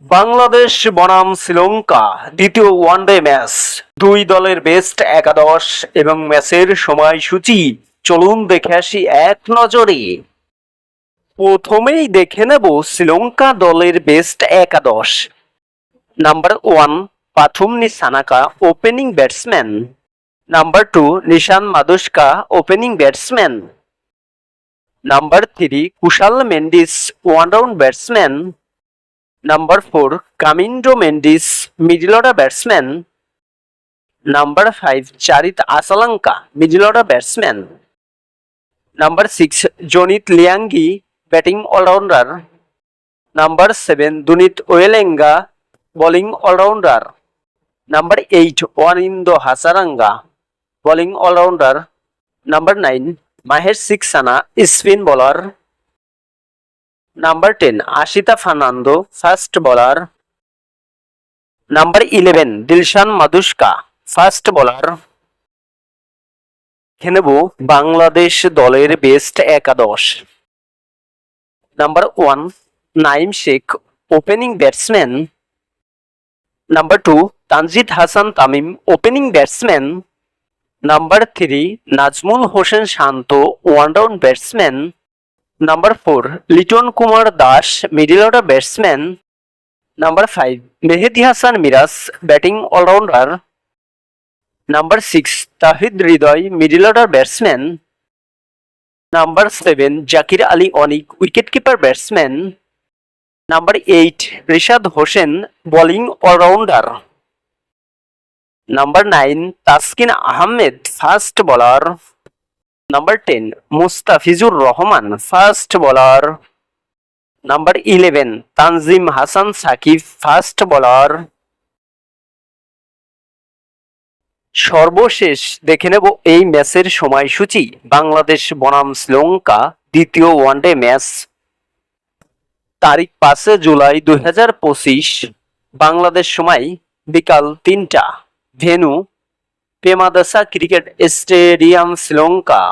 বাংলাদেশ বনাম শ্রীলঙ্কা দ্বিতীয় one day match. দুই দলের বেস্ট একাদশ এবং ম্যাচের সময়সূচি চলুন দেখে আসি এক নজরে। প্রথমেই দেখে নেব শ্রীলঙ্কা দলের বেস্ট একাদশ। Number 1 Pathum Nissanka, opening batsman. Number 2 Nishan Madushka, opening batsman. Number 3 Kusal Mendis, one down batsman. Number 4 Kamindu Mendis, middle order batsman. Number 5 Charith Asalanka, middle order batsman. Number 6 Janith Liyanage, batting all rounder. Number 7 Dunith ওয়েলেঙ্গা, bowling all rounder. Number 8 Wanindu Hasaranga, bowling all rounder. Number 9 Maheesh Theekshana, spin bowler. Number 10 Asitha Fernando, fast bowler. Number 11 Dilshan মাদুস্কা, fast bowler. দেখে নেব বাংলাদেশ দলের best একাদশ। Number 1 Naim Sheikh, opening batsman. Number 2 Tanzid Hasan Tamim, opening batsman. Number 3 Najmul Hossain Shanto, one down batsman. Number 4 Liton Kumar Das, middle order batsman. Number 5 Mehedi Hasan Miraz, batting all rounder. Number 6 Tawhid Hridoy, middle order batsman. Number 7 Jaker Ali Anik, wicket keeper batsman. Number 8 Rishad Hossain, bowling all rounder. Number 9 Taskin Ahmed, fast bowler. Number 10 Mustafizur Rahman, fast bowler. Number 11 Tanzim Hasan Sakib, fast bowler. সর্বশেষ দেখে নেব এই ম্যাচের সময়সূচি। বাংলাদেশ বনাম শ্রীলঙ্কা দ্বিতীয় one day match, তারিখ 5 জুলাই 2025, বাংলাদেশ সময় বিকাল 3টা। Venue Premadasa cricket stadium, Sri Lanka.